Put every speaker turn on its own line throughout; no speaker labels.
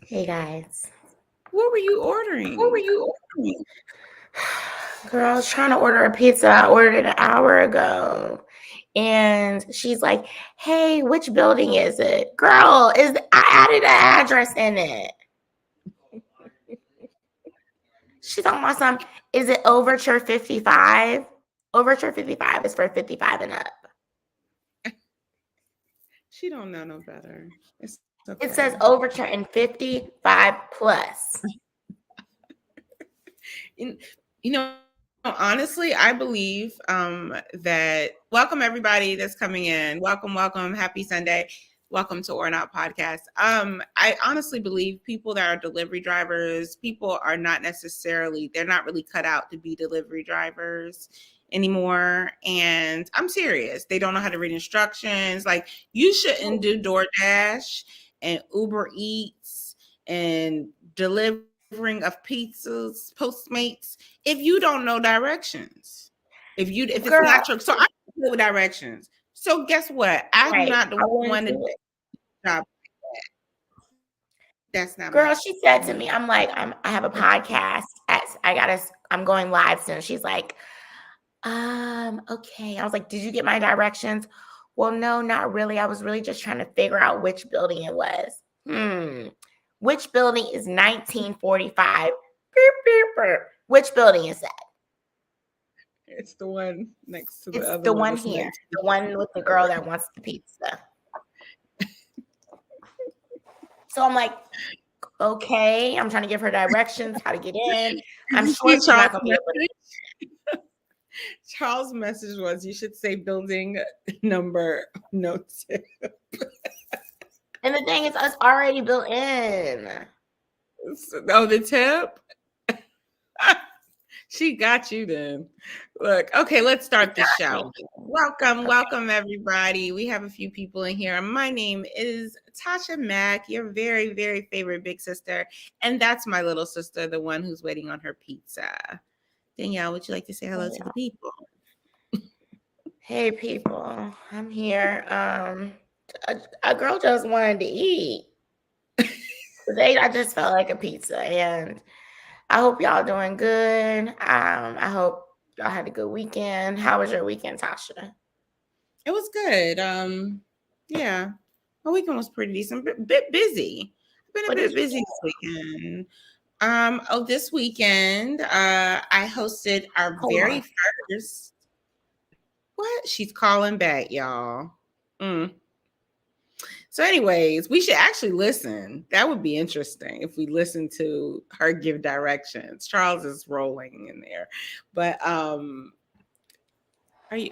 Hey guys.
What were you ordering?
Girl, I was trying to order a pizza. I ordered it an hour ago. And she's like, hey, which building is it? Girl, I added an address in it. She's talking about something. Is it Overture 55? Overture 55 is for 55 and up.
She don't know no better. It's okay.
It says Overture and 55 plus.
Honestly, I believe that welcome everybody that's coming in. Welcome. Happy Sunday. Welcome to ORNOT podcast. I honestly believe people that are delivery drivers, people are not necessarily, they're not really cut out to be delivery drivers anymore. And I'm serious. They don't know how to read instructions. Like, you shouldn't do DoorDash and Uber Eats and delivering of pizzas, Postmates, if you don't know directions. If it's not your, so I don't know directions. So guess what? I'm not the one to do it. Job like that. That's not.
Girl, she said to me, I'm like, I have a podcast. I'm going live soon. She's like, okay. I was like, did you get my directions? Well, no, not really. I was really just trying to figure out which building it was. Which building is 1945? Which building is that?
It's the one next to the other one.
It's the one here. The one with the girl that wants the pizza. So I'm like, okay. I'm trying to give her directions, how to get in. I'm sure she's not going to be able to.
Charles' message was, you should say building number, no tip.
And the thing is, it's already built in.
Oh, the tip? She got you then. Look, okay, let's start the show. Welcome, everybody. We have a few people in here. My name is Tasha Mack, your very, very favorite big sister. And that's my little sister, the one who's waiting on her pizza. Danielle, would you like to say hello to the people?
Hey, people. I'm here. A girl just wanted to eat. Today, I just felt like a pizza. And I hope y'all doing good. I hope y'all had a good weekend. How was your weekend, Tasha?
It was good. Yeah, my weekend was pretty decent. Bit busy. I've been a bit busy this weekend. This weekend, I hosted our very first. What? She's calling back, y'all. So anyways, we should actually listen. That would be interesting if we listen to her give directions. Charles is rolling in there. But are you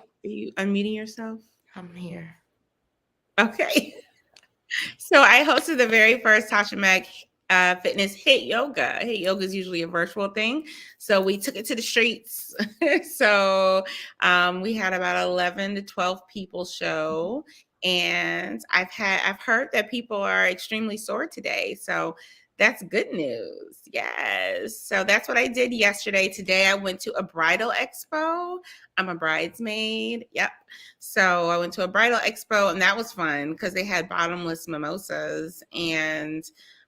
unmuting yourself?
I'm here.
Okay. So I hosted the very first Tasha Mack Fitness HIIT Yoga. HIIT Yoga is usually a virtual thing. So we took it to the streets. So we had about 11 to 12 people show. And I've heard that people are extremely sore today. So that's good news. Yes. So that's what I did yesterday. Today I went to a bridal expo. I'm a bridesmaid. Yep. So I went to a bridal expo and that was fun because they had bottomless mimosas and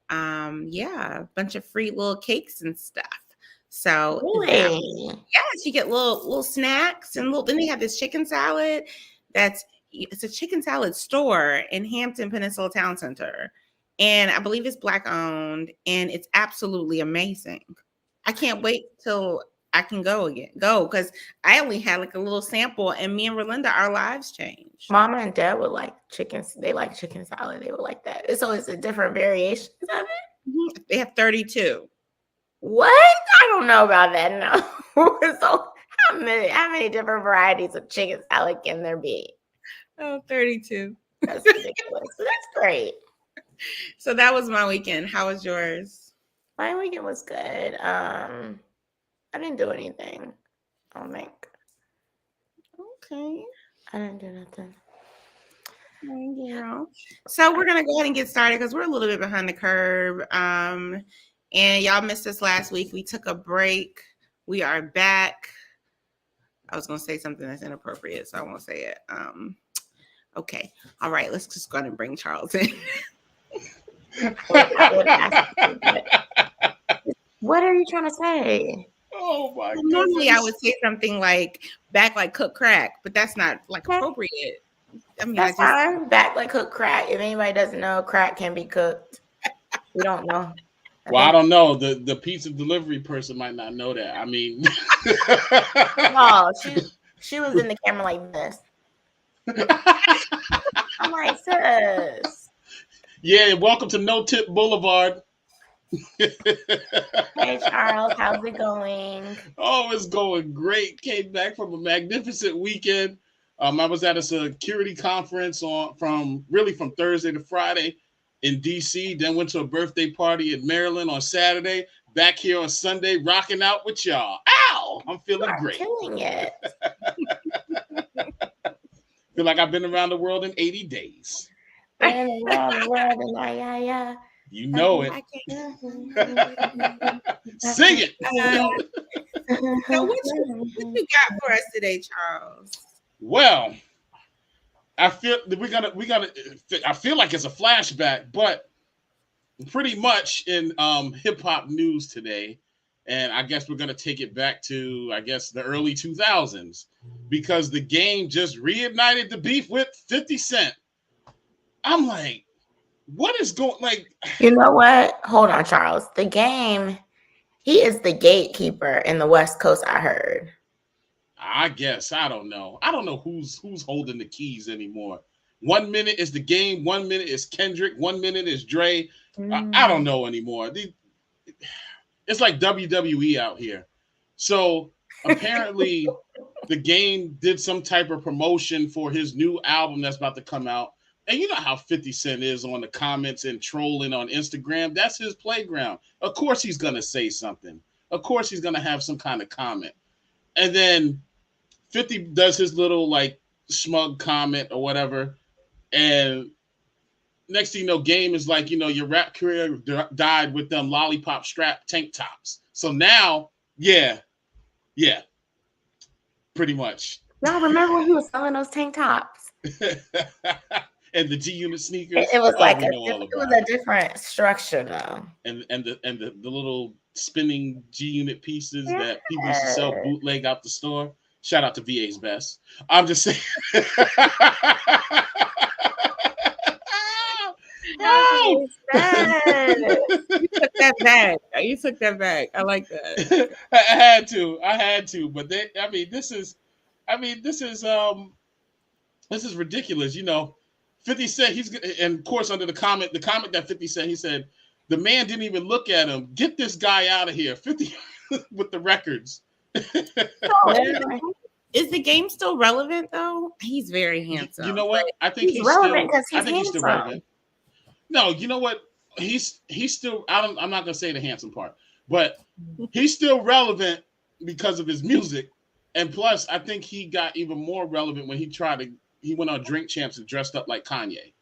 a bunch of free little cakes and stuff. So
really?
Yes, you get little snacks and then they have this chicken salad it's a chicken salad store in Hampton Peninsula Town Center. And I believe it's Black owned and it's absolutely amazing. I can't wait till I can go because I only had like a little sample and me and Relinda, our lives changed.
Mama and Dad would like chicken. They like chicken salad. They would like that. So it's a different variations of it?
Mm-hmm. They have 32.
What? I don't know about that. No. So how many different varieties of chicken salad can there be?
Oh, 32.
That's ridiculous. But that's great.
So that was my weekend. How was yours?
My weekend was good. I didn't do anything. I don't think.
Okay.
I didn't do nothing.
Girl. So we're gonna go ahead and get started because we're a little bit behind the curve. And y'all missed us last week. We took a break. We are back. I was gonna say something that's inappropriate, so I won't say it. Okay. All right, let's just go ahead and bring Charles in.
What are you trying to say?
Oh my god.
Normally I would say something like back like cook crack, but that's not like appropriate. I mean,
That's fine. Back like cook crack. If anybody doesn't know, crack can be cooked. We don't know.
Well, I don't know. The pizza delivery person might not know that. I mean,
no, she was in the camera like this. I'm like, sis.
Yeah, welcome to No Tip Boulevard.
Hey Charles, how's it going?
Oh, it's going great. Came back from a magnificent weekend. I was at a security conference from Thursday to Friday in DC. Then went to a birthday party in Maryland on Saturday. Back here on Sunday, rocking out with y'all. Ow! I'm feeling great.
Killing it.
Feel like I've been around the world in 80 days.
Been around the world and yeah.
You know it. Sing it.
So what you got for us today, Charles?
Well, I feel that I feel like it's a flashback, but pretty much in hip hop news today, and I guess we're gonna take it back to the early 2000s because the game just reignited the beef with 50 Cent. I'm like, what is going like?
You know what? Hold on, Charles. The game, he is the gatekeeper in the West Coast, I heard.
I guess I don't know. I don't know who's holding the keys anymore. 1 minute is the game, 1 minute is Kendrick, 1 minute is Dre. I don't know anymore. It's like WWE out here. So apparently the game did some type of promotion for his new album that's about to come out. And you know how 50 Cent is on the comments and trolling on Instagram. That's his playground. Of course he's going to say something. Of course he's going to have some kind of comment. And then 50 does his little like smug comment or whatever. And next thing you know, Game is like, your rap career died with them lollipop strap tank tops. So now, yeah, pretty much.
Y'all remember when he was selling those tank tops?
And the G Unit sneakers.
It was a different structure though.
And the little spinning G Unit pieces that people used to sell bootleg out the store. Shout out to VA's Best. I'm just saying.
Oh, you took that back. You took that back. I like that.
I had to. But this is ridiculous. 50 Cent, and of course under the comment that 50 Cent, he said, the man didn't even look at him. Get this guy out of here. 50 with the records.
Is the game still relevant though? He's very handsome.
You know what? I think he's relevant because he's still relevant. No, you know what? He's still. I'm not gonna say the handsome part, but he's still relevant because of his music, and plus, I think he got even more relevant when he went on Drink Champs and dressed up like Kanye.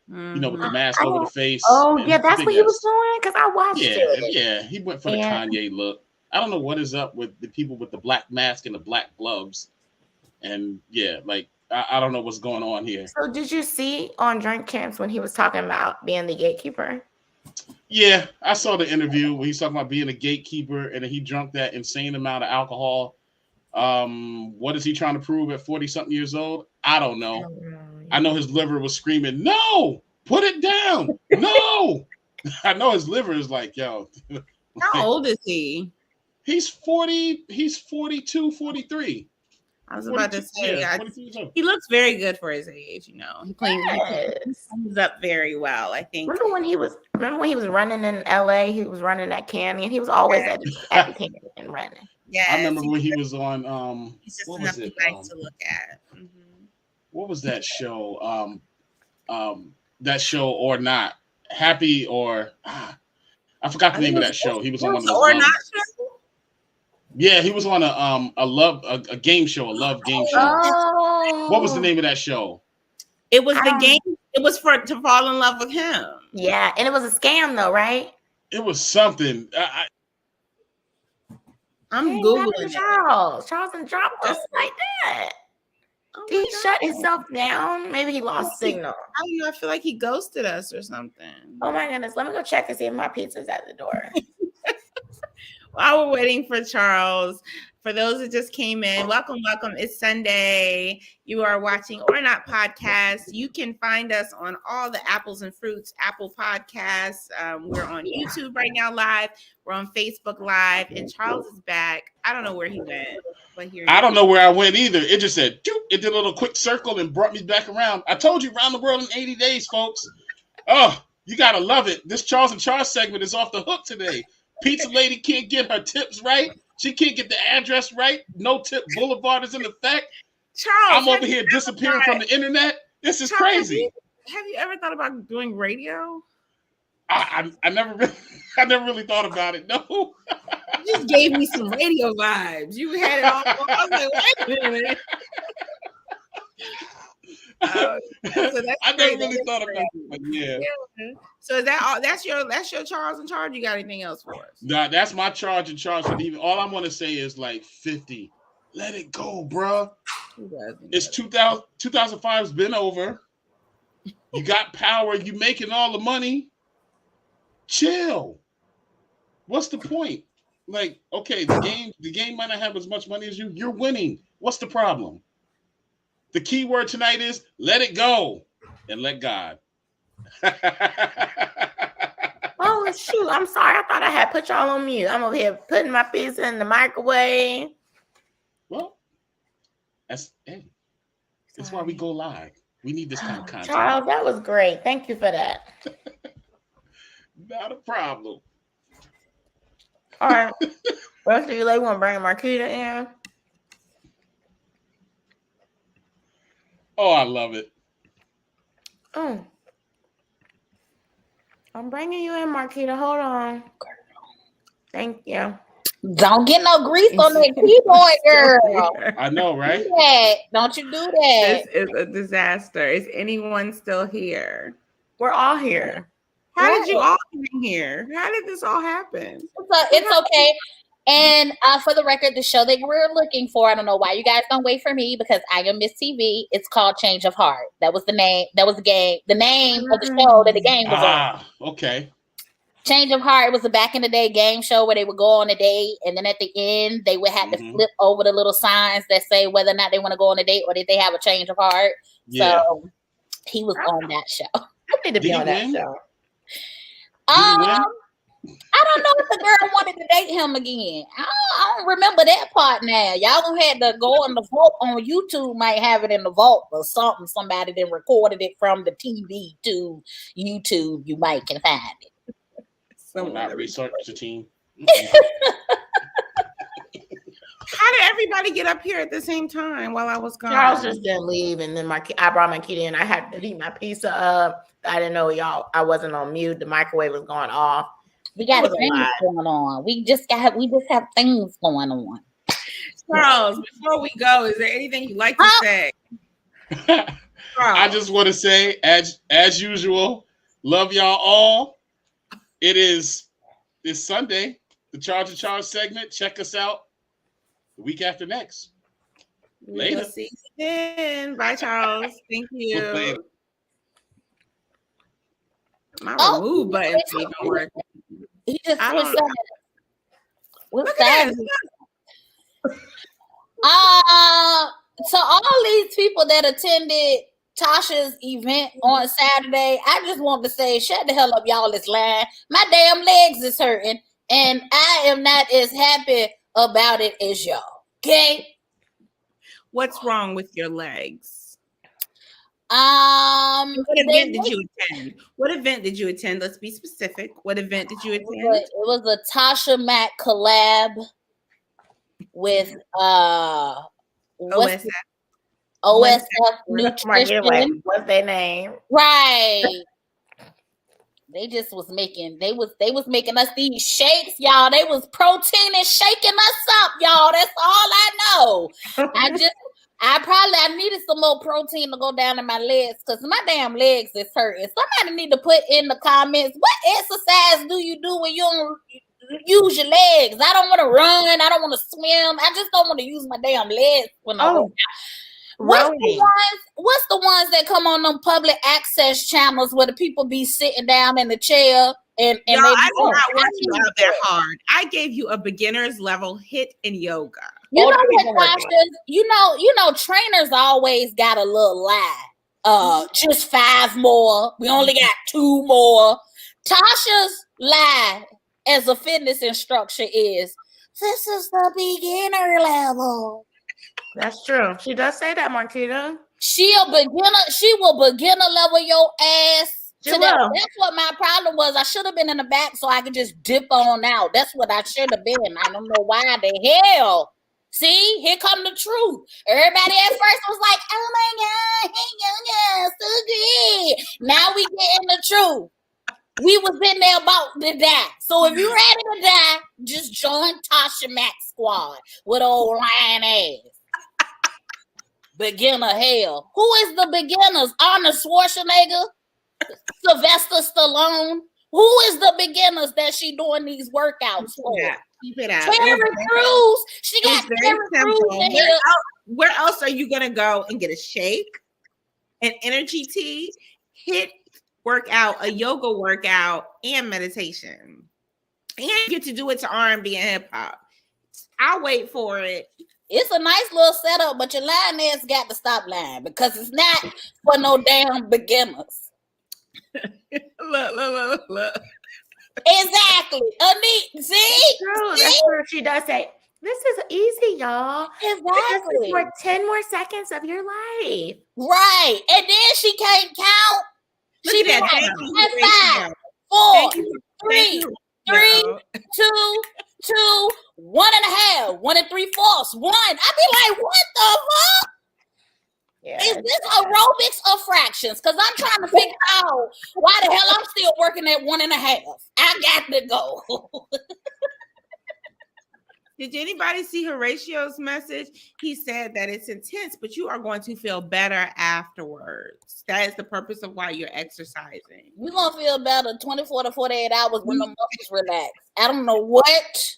With the mask over the face.
Oh yeah, that's what he was doing because I watched it.
Yeah, he went for the Kanye look. I don't know what is up with the people with the black mask and the black gloves, and I don't know what's going on here.
So did you see on Drink Champs when he was talking about being the gatekeeper?
Yeah, I saw the interview where he's talking about being a gatekeeper and he drank that insane amount of alcohol. What is he trying to prove at 40-something years old? I don't know. I know his liver was screaming, no, put it down. No. I know his liver is like, yo.
How old is he?
He's 40. He's 42, 43.
I was about to say, he looks very good for his age. He plays up very well. I think.
Remember when he was running in LA? He was running at Canyon. He was always at the Canyon and running.
Yeah, I remember when he was on.
He's just enough nice to look at.
What was that show? that show or not. Happy or I forgot the name of that show. He was on one of those
or not
show. Yeah, he was on a game show, a love game show.
Oh.
What was the name of that show?
It was the game. It was to fall in love with him.
Yeah, and it was a scam though, right?
It was something.
I'm Googling it.
Charles and dropped us like that. Did he shut himself down? Maybe he lost signal.
I don't know. I feel like he ghosted us or something.
Oh my goodness. Let me go check and see if my pizza's at the door.
While we're waiting for Charles, for those that just came in, welcome. It's Sunday. You are watching ORNOT Podcast. You can find us on all the Apples and Fruits Apple Podcasts. We're on YouTube right now live. We're on Facebook Live. And Charles is back. I don't know where he went. But here
I don't know where I went either. It just said, it did a little quick circle and brought me back around. I told you, around the world in 80 days, folks. Oh, you got to love it. This Charles and Charles segment is off the hook today. Pizza lady can't get her tips right. She can't get the address right. No Tip Boulevard is in effect.
Charles,
I'm over here disappearing from the internet. This is crazy.
Have you ever thought about doing radio?
I never really thought about it. No.
You just gave me some radio vibes. You had it all. I was like, wait a minute. So
I never really thought about it, but yeah.
So is that all? That's your Charles in charge. You got anything else for us?
Nah, that's my charge in charge. Even all I'm gonna say is like 50. Let it go, bruh. It's 2005's been over. You got power. You making all the money. Chill. What's the point? Like, okay, the game might not have as much money as you. You're winning. What's the problem? The key word tonight is let it go and let God.
Oh shoot! I'm sorry. I thought I had put y'all on mute. I'm over here putting my pizza in the microwave.
Well, that's why we go live. We need this kind of content.
Charles, that was great. Thank you for that.
Not a problem.
All right. Rest of you ladies want to bring Marquita in?
Oh, I love it.
Oh. I'm bringing you in, Marquita. Hold on. Thank you.
Don't get no grease on that keyboard, girl.
I know, right?
Don't you do that.
This is a disaster. Is anyone still here?
We're all here.
How did you all get in here? How did this all happen?
It's okay. And for the record, the show that we're looking for, I don't know why you guys don't wait for me because I am Miss TV. It's called Change of Heart. That was the name. That was the game. The name of the show that the game was on.
Okay.
Change of Heart was a back in the day game show where they would go on a date, and then at the end they would have to flip over the little signs that say whether or not they want to go on a date or did they have a change of heart. Yeah. So he was on that show.
I need to be on that show.
I don't know if the girl wanted to date him again. I don't remember that part now. Y'all gonna have to go in the vault on YouTube, might have it in the vault or something. Somebody then recorded it from the TV to YouTube. You might can find it.
Not research the team.
How did everybody get up here at the same time while I was gone?
Charles just didn't leave, and then I brought my kid in. I had to heat my pizza up. I didn't know I wasn't on mute. The microwave was going off.
We got things going on. We just have things going on.
Charles, before we go, is there anything you'd like to say?
I just want to say, as usual, love y'all all. It's Sunday, the Charge and Charge segment. Check us out the week after next. Later.
See you then. Bye, Charles. Thank you.
Later.
My remove button even working.
He just
Look at
so all these people that attended Tasha's event on Saturday, I just want to say, shut the hell up, y'all. This line. My damn legs is hurting, and I am not as happy about it as y'all. Okay.
What's wrong with your legs?
What
event did you attend? What event did you attend? Let's be specific. What event did you attend?
It was a Tasha Mack collab with OSF
Like,
Nutrition.
what's their name?
Right. They just was making making us these shakes, y'all. They was protein and shaking us up, y'all. That's all I know. I needed some more protein to go down in my legs because my damn legs is hurting. Somebody need to put in the comments, what exercise do you do when you don't use your legs? I don't want to run. I don't want to swim. I just don't want to use my damn legs when I go. What's the ones that come on them public access channels where the people be sitting down in the chair and
I did not want you out there hard. I gave you a beginner's level HIIT in yoga.
You know what, Tasha? You know, trainers always got a little lie. Just 5 more. We only got 2 more. Tasha's lie as a fitness instructor is, this is the beginner level.
That's true. She does say that, Marquita.
She will beginner level your ass to that. That's what my problem was. I should have been in the back so I could just dip on out. That's what I should have been. I don't know why the hell. See, here come the truth. Everybody at first was like, oh my God, so good. Now we getting the truth. We was in there about to die. So if you ready to die, just join Tasha Mack's squad with old lion ass. Beginner hell. Who is the beginners? Arnold Schwarzenegger? Sylvester Stallone? Who is the beginners that she doing these workouts for?
Keep it out.
Terry Crews. She got Terry Crews in here.
Where else are you gonna go and get a shake, an energy tea, HIIT workout, a yoga workout, and meditation? And you get to do it to R&B and hip hop. I'll wait for it.
It's a nice little setup, but your lying ass got to stop lying because it's not for no damn beginners.
Look.
Exactly. See?
True. That's true. She does say, this is easy, y'all.
Exactly.
This is for 10 more seconds of your life.
Right. And then she can't count. She be like, 5, 4, 3, 2, 2, 1.5, 1 3/4, 1. I be like, what the fuck? Yeah, is this aerobics or fractions? Because I'm trying to figure out why the hell I'm still working at 1.5. I got to go.
Did anybody see Horatio's message? He said that it's intense, but you are going to feel better afterwards. That is the purpose of why you're exercising.
You're going to feel better 24 to 48 hours when the muscles relax. I don't know what.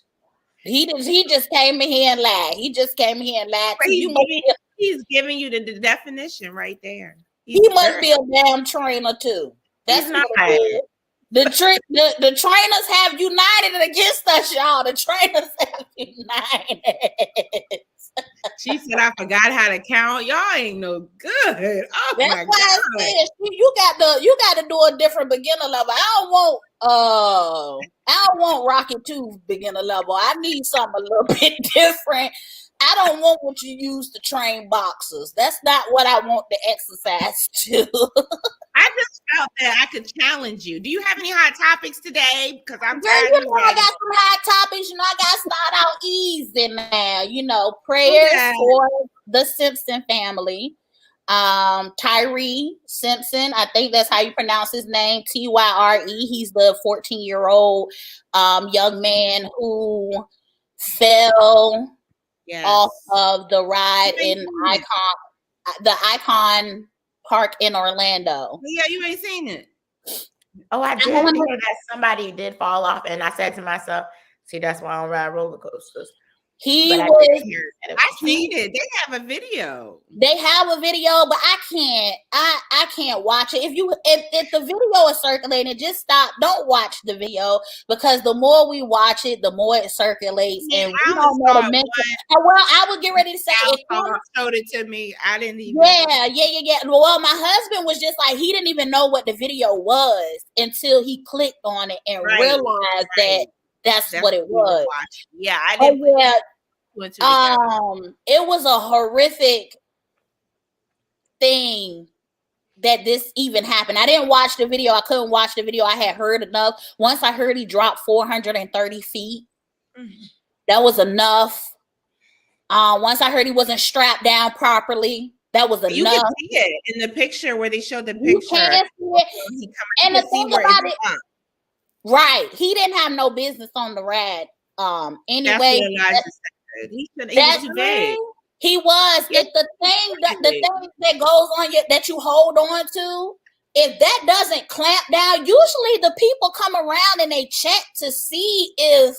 He just came in here and lied. He just came in here and lied.
He's giving you the definition right there.
He must be a damn trainer too. That's not right. The trainers have united against us, y'all. The trainers have united.
She said, I forgot how to count. Y'all ain't no good. Oh,
that's why I said you got to do a different beginner level. I don't want Rocket 2 beginner level. I need something a little bit different. I don't want what you use to train boxers. That's not what I want the exercise to.
I just felt that I could challenge you. Do you have any hot topics today? Because I'm
tired. I got some hot topics. I got to start out easy now. Prayers for the Simpson family. Tyree Simpson, I think that's how you pronounce his name, TYRE. He's the 14-year-old young man who fell off of the ride in the Icon Park in Orlando.
Yeah, you ain't seen it.
Oh, I did hear that somebody did fall off, and I said to myself, see, that's why I don't ride roller coasters.
I seen it. They have a video.
They have a video, but I can't watch it. If the video is circulating, just stop. Don't watch the video because the more we watch it, the more it circulates.
Yeah,
and we don't know the mention. Well, I would get ready to say
showed it to me. I didn't even
Yeah. Well, my husband was just like, he didn't even know what the video was until he clicked on it and realized that that's what it was.
Yeah, I didn't.
It was a horrific thing that this even happened. I didn't watch the video. I couldn't watch the video. I had heard enough. Once I heard he dropped 430 feet, that was enough. Once I heard he wasn't strapped down properly, That was
You
enough.
can see it in the picture where they showed the
You
picture.
can't see it. And the thing about it, right? He didn't have no business on the rad. Anyway,
that's too vague.
He was.
Yeah,
It's the thing that goes on you that you hold on to. If that doesn't clamp down, usually the people come around and they check to see if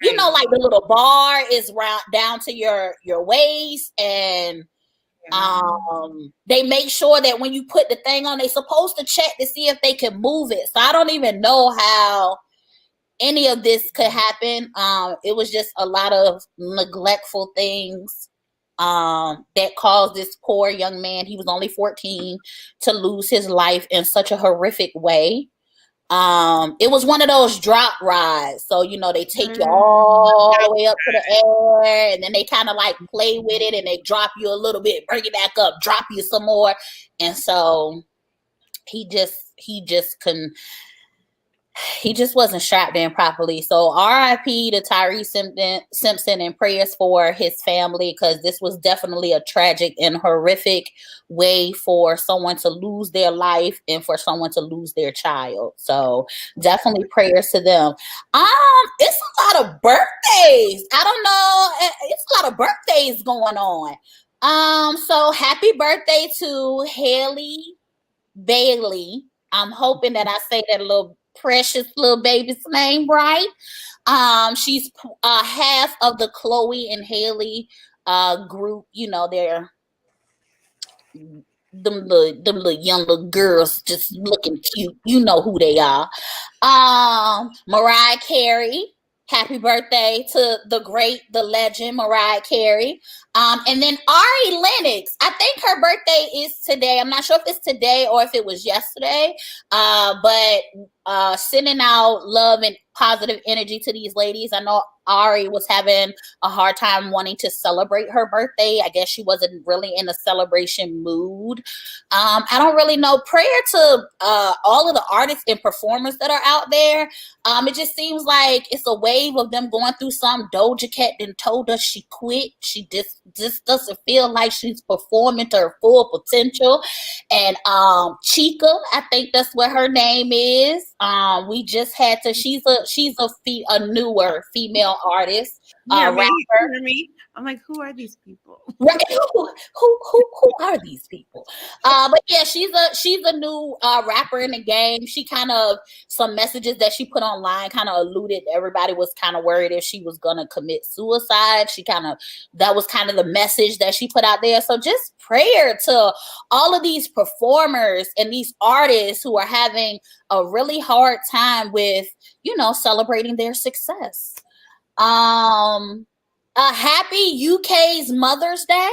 you know, like the little bar is round down to your waist, and they make sure that when you put the thing on, they're supposed to check to see if they can move it. So I don't even know how any of this could happen. It was just a lot of neglectful things that caused this poor young man, he was only 14, to lose his life in such a horrific way. It was one of those drop rides. So, you know, they take you all the way up to the air, and then they kind of like play with it, and they drop you a little bit, bring it back up, drop you some more. And so he just wasn't strapped in properly. So RIP to Tyree Simpson, and prayers for his family, because this was definitely a tragic and horrific way for someone to lose their life and for someone to lose their child. So definitely prayers to them. It's a lot of birthdays. I don't know. It's a lot of birthdays going on. So happy birthday to Haley Bailey. I'm hoping that I say that little precious little baby's name right. She's half of the Chloe and Haley group. You know, they're them little young little girls just looking cute. You know who they are. Mariah Carey. Happy birthday to the legend, Mariah Carey. And then Ari Lennox. I think her birthday is today. I'm not sure if it's today or if it was yesterday. But sending out love and positive energy to these ladies. I know Ari was having a hard time wanting to celebrate her birthday. I guess she wasn't really in a celebration mood. I don't really know. Prayer to all of the artists and performers that are out there. It just seems like it's a wave of them going through some. Doja Cat then told us she quit. She just doesn't feel like she's performing to her full potential. And Chica, I think that's what her name is. We just had to. She's a newer female artist. Rapper.
I'm like, who are these people?
Right? Who are these people? But yeah, she's a new rapper in the game. She kind of, some messages that she put online kind of alluded. Everybody was kind of worried if she was gonna commit suicide. That was kind of the message that she put out there. So just prayer to all of these performers and these artists who are having a really hard time with, you know, celebrating their success. Happy UK's Mother's Day.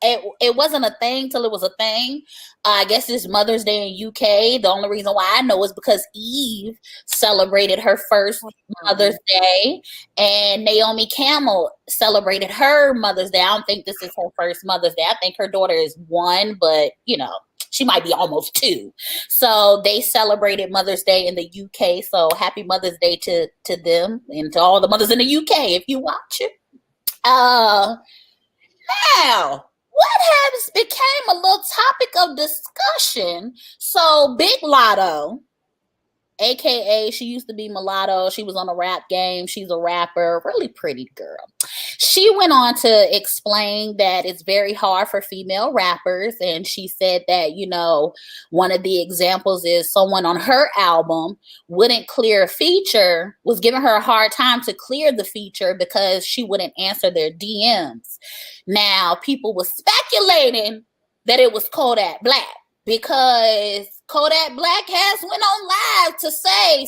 It wasn't a thing till it was a thing. I guess it's Mother's Day in UK. The only reason why I know is because Eve celebrated her first Mother's Day, and Naomi Campbell celebrated her Mother's Day. I don't think this is her first Mother's Day. I think her daughter is 1, but you know, she might be almost 2. So they celebrated Mother's Day in the UK. So happy Mother's Day to them and to all the mothers in the UK if you watch it. Now, what has became a little topic of discussion? So Big Lotto, aka she used to be Mulatto. She was on a rap game. She's a rapper, really pretty girl. She went on to explain that it's very hard for female rappers. And she said that, you know, one of the examples is someone on her album wouldn't clear a feature, was giving her a hard time to clear the feature because she wouldn't answer their DMs. Now, people were speculating that it was Kodak Black, because Kodak Black has went on live to say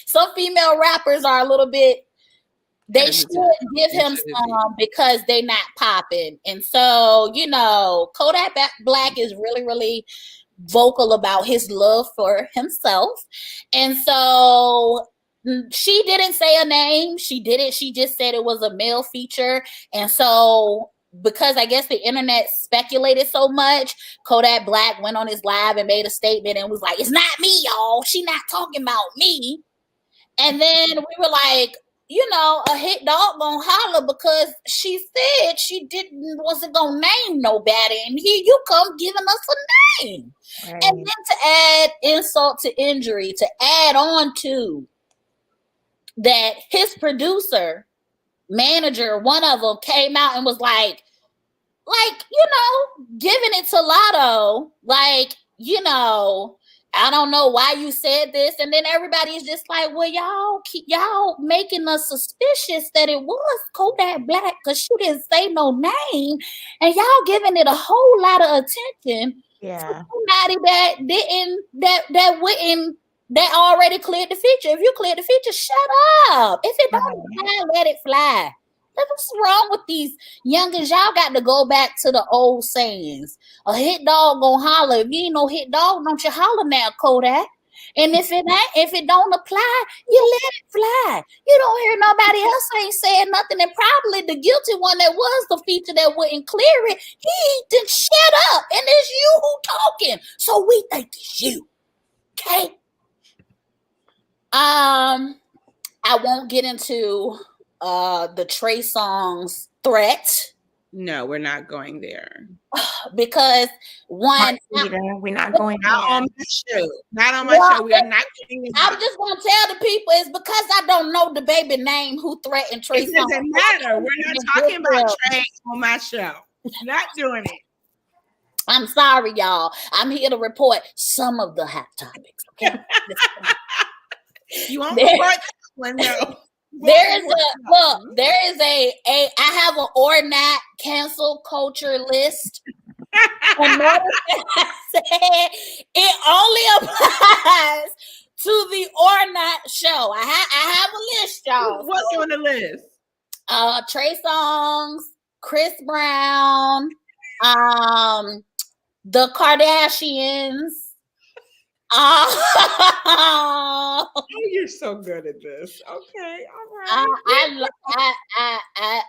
some female rappers are a little bit, they should give him some because they not popping. And so, you know, Kodak Black is really, really vocal about his love for himself. And so she didn't say a name. She just said it was a male feature. And so, because I guess the internet speculated so much, Kodak Black went on his live and made a statement and was like, "It's not me, y'all. She not talking about me." And then we were like, a hit dog gonna holler because she said she wasn't gonna name nobody, and here you come giving us a name.
Right.
And then to add insult to injury, to add on to that, his producer, manager, one of them came out and was like, giving it to Lotto, I don't know why you said this. And then everybody's just like, well, y'all making us suspicious that it was Kodak Black because she didn't say no name. And y'all giving it a whole lot of attention.
Yeah.
Somebody that already cleared the feature. If you cleared the feature, shut up. If it don't fly, let it fly. What's wrong with these youngins? Y'all got to go back to the old sayings. A hit dog gonna holler. If you ain't no hit dog, don't you holler now, Kodak. And if it don't apply, you let it fly. You don't hear nobody else ain't saying nothing. And probably the guilty one that was the feature that wouldn't clear it, he didn't shut up. And it's you who talking. So we think it's you. Okay. I won't get into the Trey Songz threat.
No, we're not going there.
Because one,
we're not going
not on my show. Not on my show. We are not getting into
I'm just gonna tell the people it's because I don't know the baby name who threatened Trey Songz.
It doesn't matter. We're not talking about Trey on my show. Not doing it.
I'm sorry, y'all. I'm here to report some of the hot topics. Okay.
You won't report that one though.
There is a I have an ORNOT cancel culture list. And notice that I said it only applies to the ORNOT show. I have a list, y'all.
What's on the list?
Trey Songz, Chris Brown, the Kardashians.
Oh, you're so good at this. Okay, all right.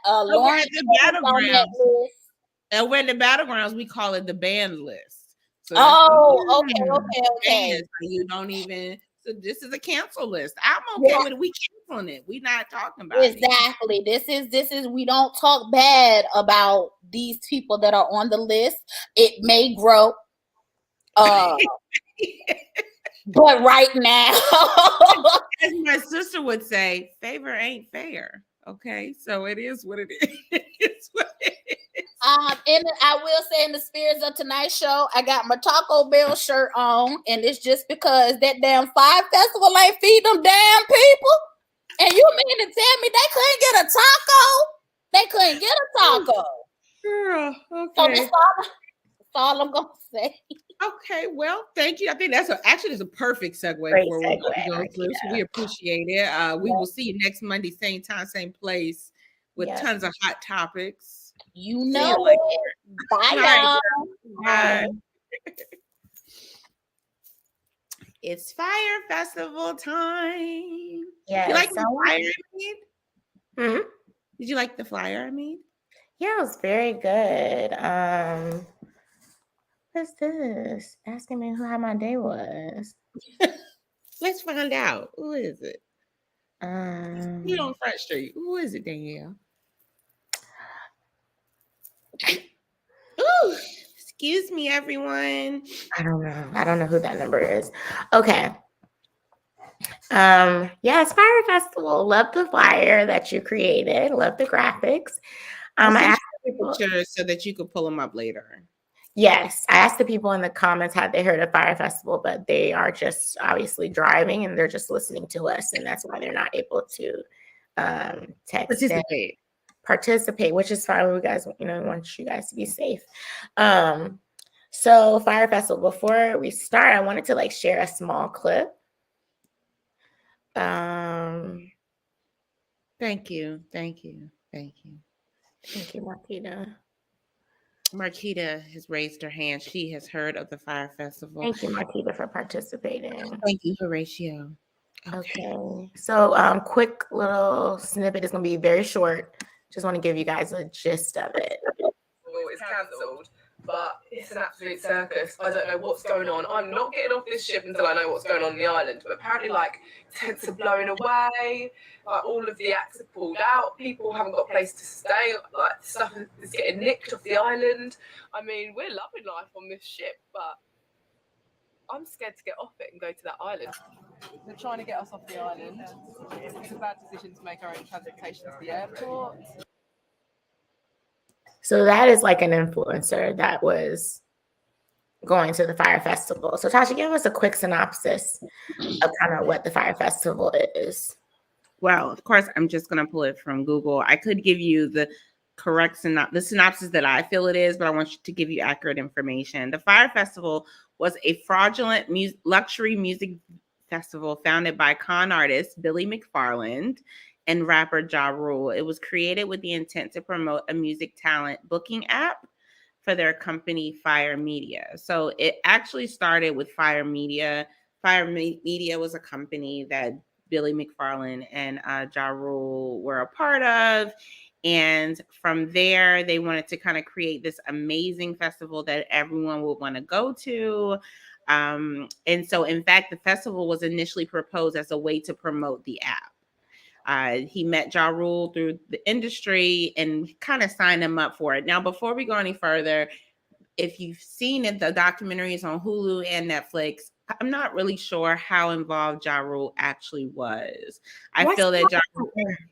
Lauren
the battlegrounds. And when the battlegrounds, we call it the band list. So
okay.
So you don't even. So this is a cancel list. I'm okay with it. We canceling it. We're not talking about it.
Exactly. This is. We don't talk bad about these people that are on the list. It may grow. But right now,
as my sister would say, favor ain't fair. Okay, so it is what it is. It's what it is.
And I will say, in the spirits of tonight's show, I got my Taco Bell shirt on, and it's just because that damn FYRE Festival ain't feed them damn people. And you mean to tell me they couldn't get a taco? They couldn't get a taco.
Girl, okay.
So that's all I'm gonna say.
Okay, well, thank you. I think that's a perfect segue for what we go through. So we appreciate it. We will see you next Monday, same time, same place, with tons of hot topics.
You know it. Bye, y'all.
Bye. It's FYRE Festival time.
Yeah.
You like the flyer I made?
Hmm?
Did you like the flyer I made?
Yeah, it was very good. What's this? Asking me how my day was.
Let's find out. Who is it? You don't frustrate. Who is it, Danielle? Ooh, excuse me, everyone.
I don't know who that number is. Okay. It's FYRE Festival. Love the flyer that you created. Love the graphics. I asked
pictures so that you could pull them up later.
Yes, I asked the people in the comments had they heard of FYRE Festival, but they are just obviously driving and they're just listening to us, and that's why they're not able to text participate, which is fine. We guys, want you guys to be safe. So FYRE Festival. Before we start, I wanted to share a small clip.
Thank you,
Marquita.
Marquita has raised her hand. She has heard of the FYRE Festival.
Thank you, Marquita, for participating.
Thank you, Horatio.
Okay. So quick little snippet is going to be very short. Just want to give you guys a gist of it.
Is cancelled. but it's an absolute circus. I don't know what's going on. I'm not getting off this ship until I know what's going on the island. But apparently, like, tents are blowing away, like, all of the acts are pulled out, people haven't got a place to stay, like, stuff is getting nicked off the island. I mean, we're loving life on this ship, but I'm scared to get off it and go to that island. They're trying to get us off the island. It's a bad decision to make our own transportation to the airport.
So that is like an influencer that was going to the FYRE Festival. So Tasha, give us a quick synopsis of kind of what the FYRE Festival is.
Well, of course, I'm just going to pull it from Google. I could give you the correct synopsis that I feel it is, but I want you to give you accurate information. The FYRE Festival was a fraudulent luxury music festival founded by con artist Billy McFarland and rapper Ja Rule. It was created with the intent to promote a music talent booking app for their company FYRE Media. So it actually started with FYRE Media. FYRE Media was a company that Billy McFarland and Ja Rule were a part of. And from there, they wanted to kind of create this amazing festival that everyone would want to go to. And so, in fact, the festival was initially proposed as a way to promote the app. He met Ja Rule through the industry and kind of signed him up for it. Now, before we go any further, if you've seen it, the documentaries on Hulu and Netflix, I'm not really sure how involved Ja Rule actually was. I feel that Ja Rule,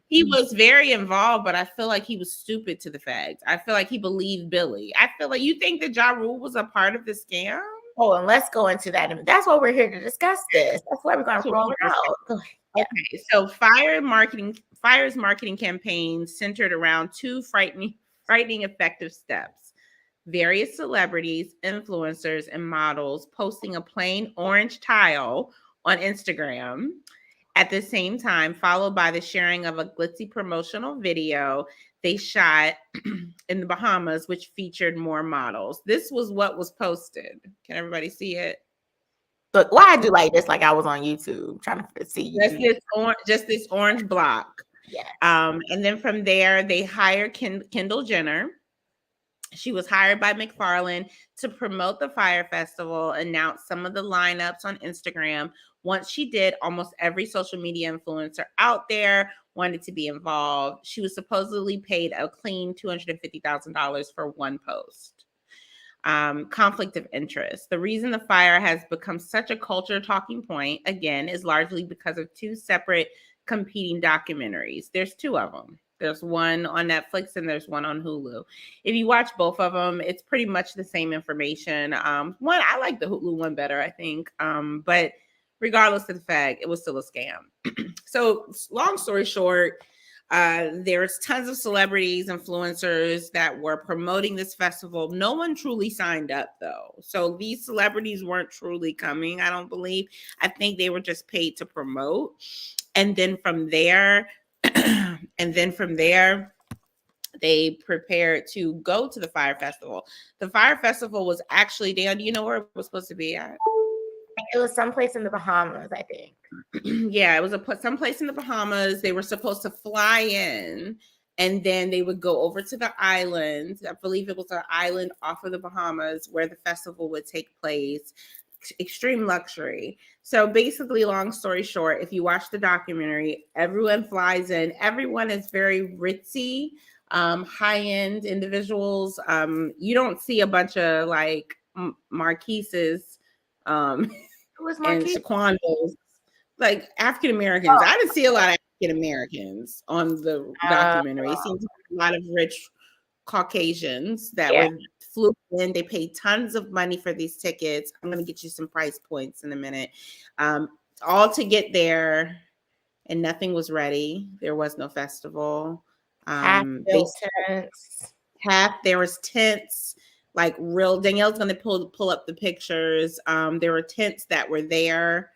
he was very involved, but I feel like he was stupid to the facts. I feel like he believed Billy. I feel like you think that Ja Rule was a part of the scam?
Oh, and let's go into that. That's why we're here to discuss this. That's why we're going to roll it out.
Yeah. Okay, so FYRE's marketing campaign centered around two frightening effective steps. Various celebrities, influencers, and models posting a plain orange tile on Instagram at the same time, followed by the sharing of a glitzy promotional video they shot in the Bahamas, which featured more models. This was what was posted. Can everybody see it?
Look, why I do like this, like I was on YouTube trying to see
just this orange block.
Yeah.
And then from there, they hired Kendall Jenner. She was hired by McFarland to promote the FYRE Festival, announce some of the lineups on Instagram. Once she did, almost every social media influencer out there wanted to be involved. She was supposedly paid a clean $250,000 for one post. Conflict of interest. The reason the FYRE has become such a culture talking point, again, is largely because of two separate competing documentaries. There's two of them. There's one on Netflix and there's one on Hulu. If you watch both of them, it's pretty much the same information. I like the Hulu one better, I think. But regardless of the fact, it was still a scam. So long story short, there's tons of celebrities, influencers that were promoting this festival. No one truly signed up, though. So these celebrities weren't truly coming, I don't believe. I think they were just paid to promote. And then from there, they prepared to go to the FYRE Festival. The FYRE Festival was actually, Dan, do you know where it was supposed to be at?
It was someplace in the Bahamas, I think.
Yeah, it was someplace in the Bahamas. They were supposed to fly in, and then they would go over to the island. I believe it was an island off of the Bahamas where the festival would take place. Extreme luxury. So basically, long story short, if you watch the documentary, everyone flies in. Everyone is very ritzy, high-end individuals. You don't see a bunch of like Marquises and Shaquandos, like African Americans. I didn't see a lot of African Americans on the documentary. It seems like a lot of rich Caucasians that were flew in. They paid tons of money for these tickets. I'm going to get you some price points in a minute. All to get there, and nothing was ready. There was no festival. There was tents, like real. Danielle's going to pull up the pictures. There were tents that were there.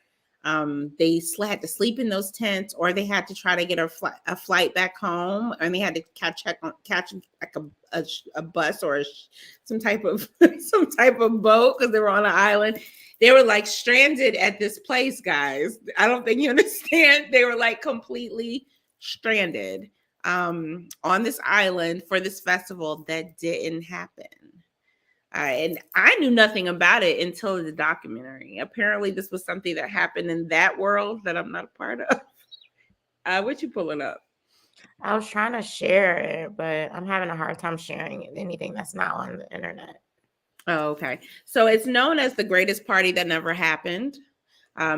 They had to sleep in those tents, or they had to try to get a flight back home, and they had to catch like a bus or some type of boat because they were on an island. They were like stranded at this place, guys. I don't think you understand. They were like completely stranded on this island for this festival that didn't happen. And I knew nothing about it until the documentary. Apparently, this was something that happened in that world that I'm not a part of. What you pulling up?
I was trying to share it, but I'm having a hard time sharing anything that's not on the internet.
Oh, okay. So it's known as the greatest party that never happened.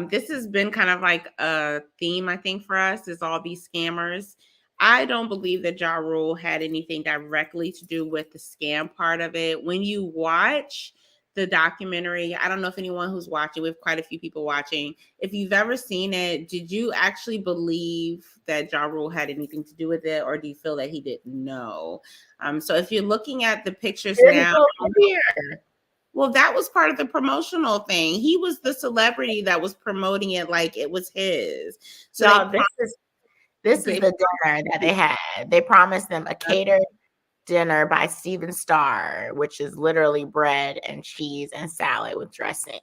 This has been kind of like a theme, I think, for us, is all these scammers. I don't believe that Ja Rule had anything directly to do with the scam part of it. When you watch the documentary, I don't know if anyone who's watching, we have quite a few people watching. If you've ever seen it, did you actually believe that Ja Rule had anything to do with it, or do you feel that he didn't know? So if you're looking at the pictures now, well, that was part of the promotional thing. He was the celebrity that was promoting it like it was his. So
no, this is the dinner that they had. They promised them a catered dinner by Steven Starr, which is literally bread and cheese and salad with dressing.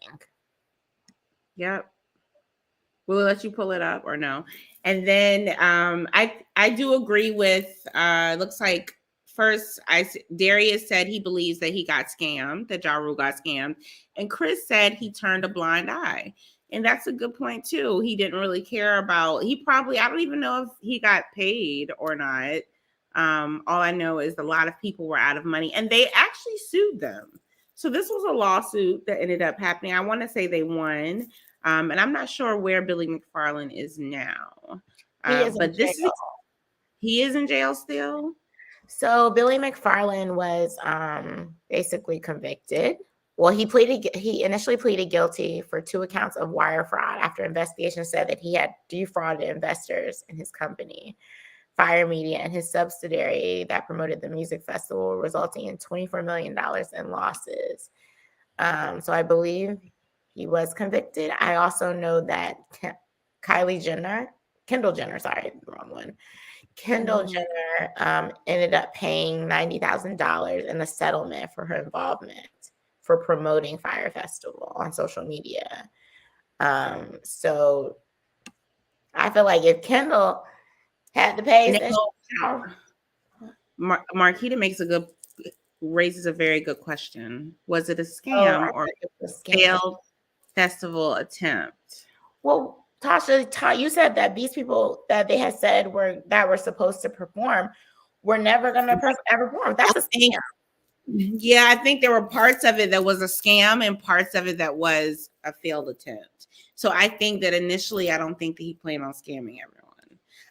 Yep. Will it let you pull it up or no? And then I do agree with looks like first Darius said he believes that he got scammed, that Ja Rule got scammed, and Chris said he turned a blind eye. And that's a good point too. He didn't really care about, I don't even know if he got paid or not. All I know is a lot of people were out of money and they actually sued them. So this was a lawsuit that ended up happening. I want to say they won. And I'm not sure where Billy McFarland is now. He is in jail still.
So Billy McFarland was basically convicted. Well, he initially pleaded guilty for 2 accounts of wire fraud after investigation said that he had defrauded investors in his company, FYRE Media, and his subsidiary that promoted the music festival, resulting in $24 million in losses. So I believe he was convicted. I also know that Kendall Jenner, ended up paying $90,000 in a settlement for her involvement for promoting FYRE Festival on social media. So I feel like if Kendall had to pay,
Marquita raises a very good question. Was it a scam or a failed festival attempt?
Well, Tasha, you said that these people that they had said were supposed to perform were never going to ever perform. That's a scam.
Yeah, I think there were parts of it that was a scam and parts of it that was a failed attempt. So I think that initially, I don't think that he planned on scamming everyone.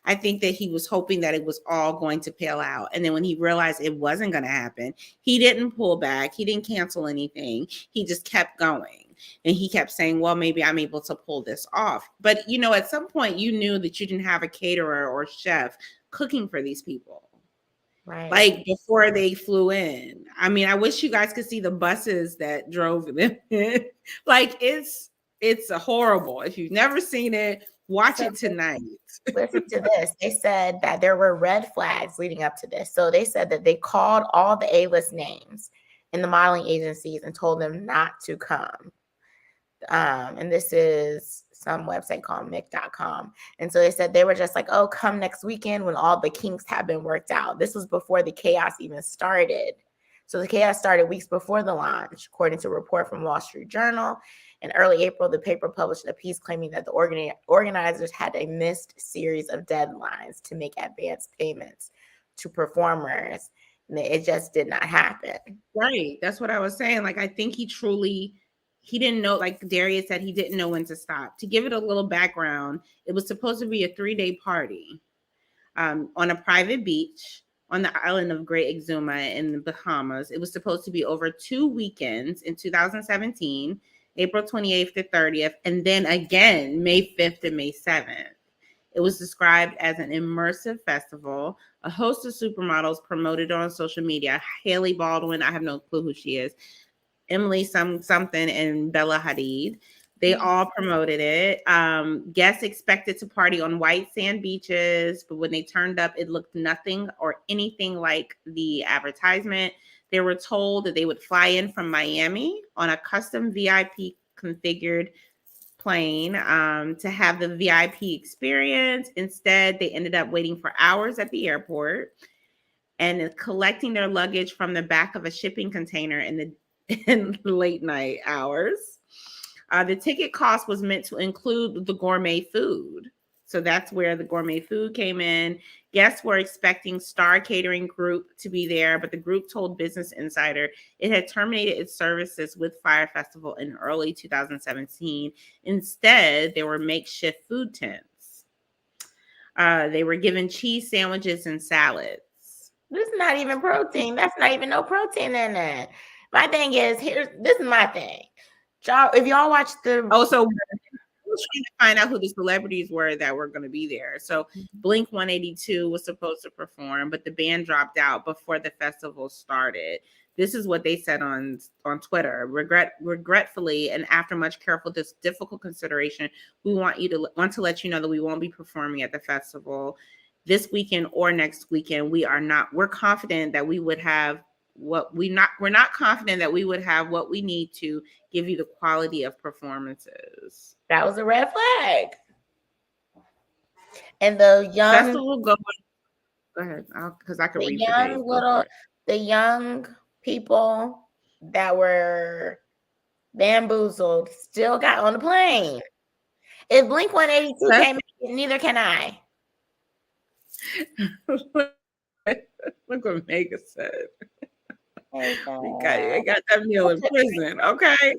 I think that he was hoping that it was all going to pay out. And then when he realized it wasn't going to happen, he didn't pull back. He didn't cancel anything. He just kept going. And he kept saying, well, maybe I'm able to pull this off. But, at some point you knew that you didn't have a caterer or chef cooking for these people.
Right.
Like before they flew in. I mean, I wish you guys could see the buses that drove them in. Like it's horrible. If you've never seen it, watch it tonight.
Listen to this. They said that there were red flags leading up to this. So they said that they called all the A-list names in the modeling agencies and told them not to come. And this is some website called Mick.com. And so they said they were just like, oh, come next weekend when all the kinks have been worked out. This was before the chaos even started. So the chaos started weeks before the launch, according to a report from Wall Street Journal. In early April, the paper published a piece claiming that the organizers had a missed series of deadlines to make advance payments to performers. And it just did not happen.
Right. That's what I was saying. Like, I think he didn't know, like Darius said, he didn't know when to stop. To give it a little background, it was supposed to be a 3-day party on a private beach on the island of Great Exuma in the Bahamas. It was supposed to be over 2 weekends in 2017, April 28th to 30th, and then again, May 5th to May 7th. It was described as an immersive festival. A host of supermodels promoted on social media. Hailey Baldwin, I have no clue who she is. Emily something and Bella Hadid. They all promoted it. Guests expected to party on white sand beaches, but when they turned up, it looked nothing or anything like the advertisement. They were told that they would fly in from Miami on a custom VIP configured plane to have the VIP experience. Instead, they ended up waiting for hours at the airport and collecting their luggage from the back of a shipping container in the in late night hours. The ticket cost was meant to include the gourmet food. So that's where the gourmet food came in. Guests were expecting Star Catering Group to be there, but the group told Business Insider it had terminated its services with FYRE Festival in early 2017. Instead, there were makeshift food tents. They were given cheese sandwiches and salads.
This is not even protein. That's not even no protein in it. My thing is, this is my thing. Y'all, if y'all watch the
Also, I was trying to find out who the celebrities were that were going to be there. So Blink 182 was supposed to perform, but the band dropped out before the festival started. This is what they said on Twitter. Regretfully, and after much careful, difficult consideration, we want to let you know that we won't be performing at the festival this weekend or next weekend. We're confident that we would have we're not confident that we would have what we need to give you the quality of performances.
That was a red flag. And the young
festival go ahead, because I could read
the young people that were bamboozled still got on the plane. If Blink 182 came in, neither can I.
Look what Mega said. I got that meal in prison, okay?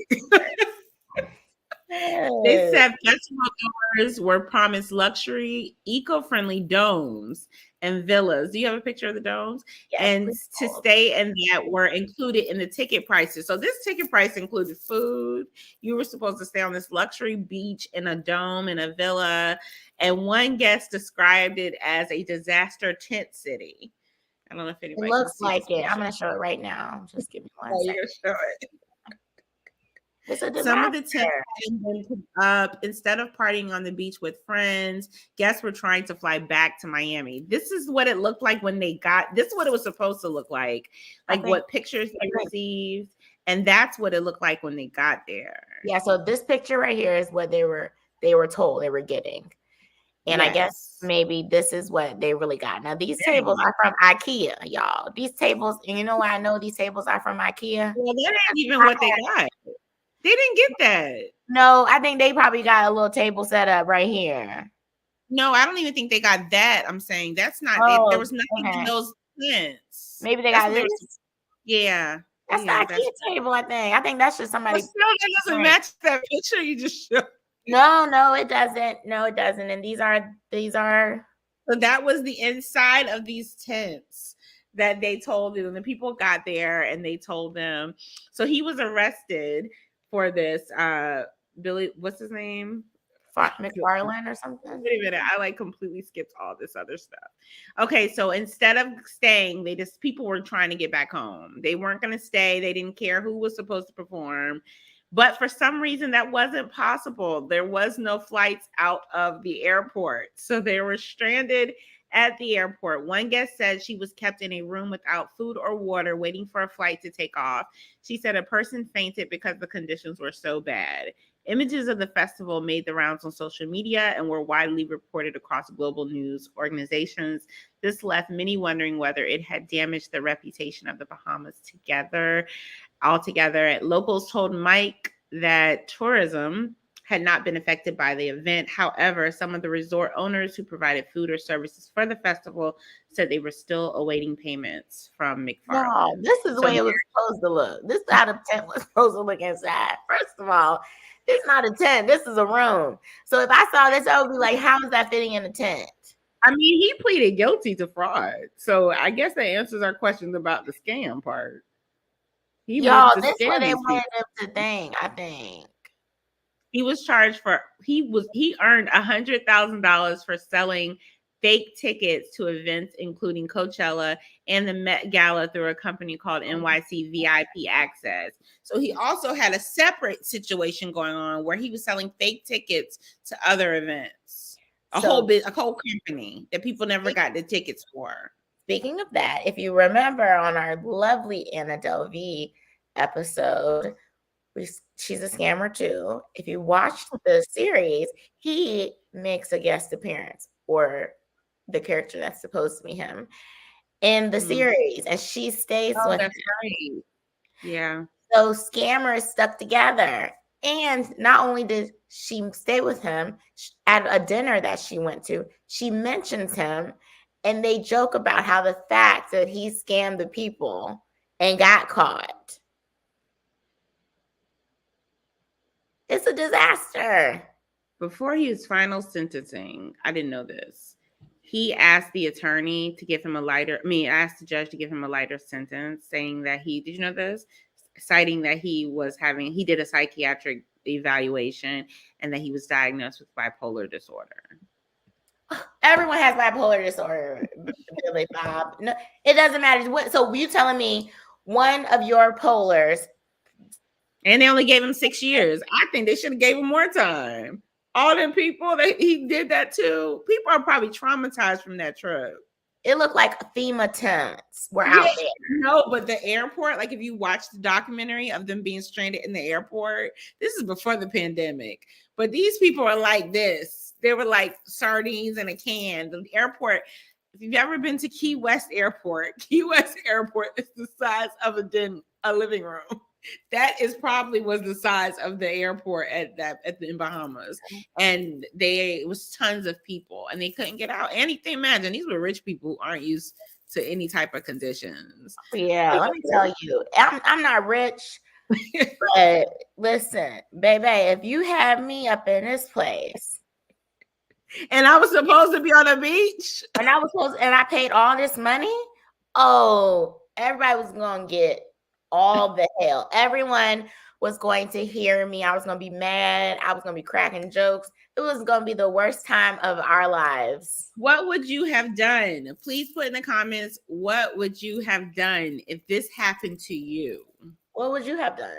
They said festival goers were promised luxury, eco-friendly domes and villas. Do you have a picture of the domes? Yes, and to stay in that were included in the ticket prices. So this ticket price included food. You were supposed to stay on this luxury beach in a dome in a villa. And one guest described it as a disaster tent city. I don't know if anybody.
It looks like it. I'm going to show it right now. Just give me one second.
You're show it.
It's a disaster.
Some of the tents up instead of partying on the beach with friends, guests were trying to fly back to Miami. This is what it looked like when they got. This is what it was supposed to look like what pictures they received, and that's what it looked like when they got there.
Yeah. So this picture right here is what they were told they were getting. And yes. I guess maybe this is what they really got. Now, these tables are from IKEA, y'all. These tables, and you know why I know these tables are from IKEA?
Well, that ain't even what they got. They didn't get that.
No, I think they probably got a little table set up right here.
No, I don't even think they got that. I'm saying that's not. There was nothing in those tents.
Maybe they got this.
Yeah.
That's the IKEA table, I think. I think that's just somebody.
But still, that doesn't match that picture you just showed.
No, it doesn't. No, it doesn't. And these are.
So that was the inside of these tents that they told them. The people got there and they told them. So he was arrested for this. Billy, what's his name?
McFarland or something.
Wait a minute, I completely skipped all this other stuff. Okay, so instead of staying, people were trying to get back home. They weren't going to stay. They didn't care who was supposed to perform. But for some reason, that wasn't possible. There was no flights out of the airport. So they were stranded at the airport. One guest said she was kept in a room without food or water, waiting for a flight to take off. She said a person fainted because the conditions were so bad. Images of the festival made the rounds on social media and were widely reported across global news organizations. This left many wondering whether it had damaged the reputation of the Bahamas altogether. Locals told Mike that tourism had not been affected by the event. However, some of the resort owners who provided food or services for the festival said they were still awaiting payments from McFarland.
No, this is the way it was supposed to look. This is how the tent was supposed to look inside. First of all, it's not a tent. This is a room. So if I saw this, I would be like, how is that fitting in a tent?
I mean, he pleaded guilty to fraud. So I guess that answers our questions about the scam part.
Y'all, this is what they wanted him to think, I think.
He was charged he earned $100,000 for selling fake tickets to events including Coachella and the Met Gala through a company called NYC VIP Access. So he also had a separate situation going on where he was selling fake tickets to other events. A whole company that people never got the tickets for.
Speaking of that, if you remember on our lovely Anna Delvey episode, she's a scammer too. If you watch the series, he makes a guest appearance, or the character that's supposed to be him in the series, and she stays with him.
Right. Yeah.
So scammers stuck together. And not only did she stay with him at a dinner that she went to, she mentions him, and they joke about how the fact that he scammed the people and got caught. It's a disaster.
Before his final sentencing, I didn't know this. He asked the attorney to give him asked the judge to give him a lighter sentence, saying that did you know this? Citing that he did a psychiatric evaluation and that he was diagnosed with bipolar disorder.
Everyone has bipolar disorder, Billy Bob. No, it doesn't matter. So you telling me one of your polars,
and they only gave him 6 years. I think they should have gave him more time. All them people that he did that to, people are probably traumatized from that trip.
It looked like FEMA tents were out there.
No, but the airport, like if you watch the documentary of them being stranded in the airport, this is before the pandemic. But these people are like this. They were like sardines in a can. The airport, if you've ever been to Key West Airport is the size of a living room. That probably was the size of the airport in Bahamas, and it was tons of people, and they couldn't get out. And you can imagine these were rich people who aren't used to any type of conditions.
Yeah, let me tell you, I'm not rich, but listen, baby, if you had me up in this place,
and I was supposed to be on a beach,
and I paid all this money, oh, everybody was gonna get all the hell. Everyone was going to hear me. I was going to be mad. I was going to be cracking jokes. It was going to be the worst time of our lives.
What would you have done? Please put in the comments, what would you have done if this happened to you?
What would you have done?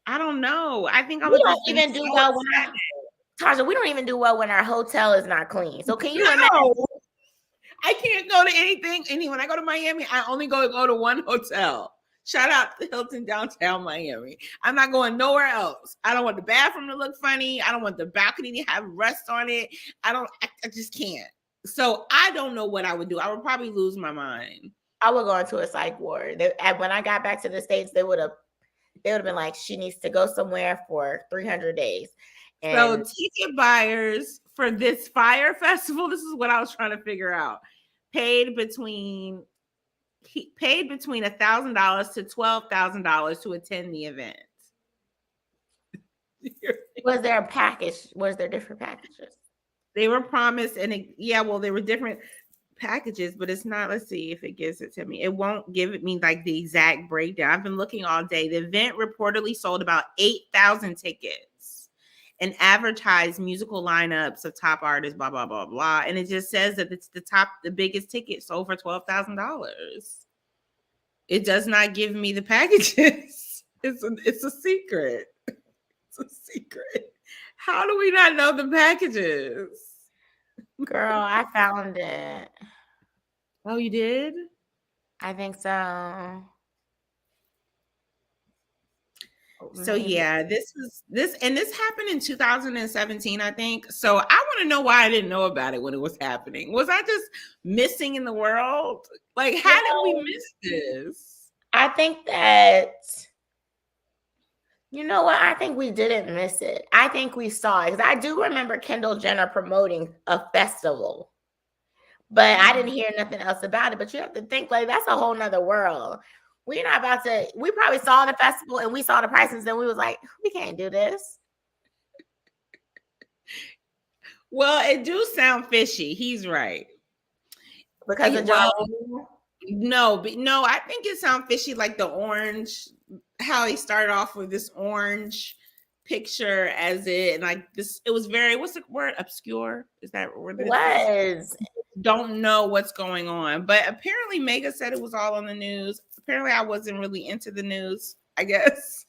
I don't know. I think
we don't even do well when Tasha, we don't even do well when our hotel is not clean. So can you imagine?
I can't go to anything. When I go to Miami, I only go to one hotel. Shout out to Hilton downtown Miami. I'm not going nowhere else. I don't want the bathroom to look funny. I don't want the balcony to have rust on it. I just can't. So I don't know what I would do. I would probably lose my mind.
I would go into a psych ward. When I got back to the States, they would have been like, she needs to go somewhere for 300 days. And
so ticket buyers for this FYRE Festival, this is what I was trying to figure out. Paid between $1,000 to $12,000 to attend the event.
Was there a package? Was there different packages?
They were promised, and there were different packages, but it's not. Let's see if it gives it to me. It won't give me like the exact breakdown. I've been looking all day. The event reportedly sold about 8,000 tickets and advertised musical lineups of top artists, blah, blah, blah, blah. And it just says that it's the biggest ticket sold for $12,000. It does not give me the packages. It's a secret. It's a secret. How do we not know the packages?
Girl, I found it.
Oh, you did?
I think so.
So yeah, this happened in 2017, I think. So I want to know why I didn't know about it when it was happening. Was I just missing in the world? Like, how did we miss this?
I think that, you know what? I think we didn't miss it. I think we saw it, because I do remember Kendall Jenner promoting a festival, but I didn't hear nothing else about it. But you have to think, like, that's a whole nother world. We probably saw the festival and we saw the prices and we was like, we can't do this.
Well, it do sound fishy. He's right.
Because of
no, I think it sounds fishy, like the orange, how he started off with this orange picture as it, and like this, it was very, what's the word? Obscure? Is that what it
was?
Don't know what's going on. But apparently Mega said it was all on the news. Apparently I wasn't really into the news, I guess,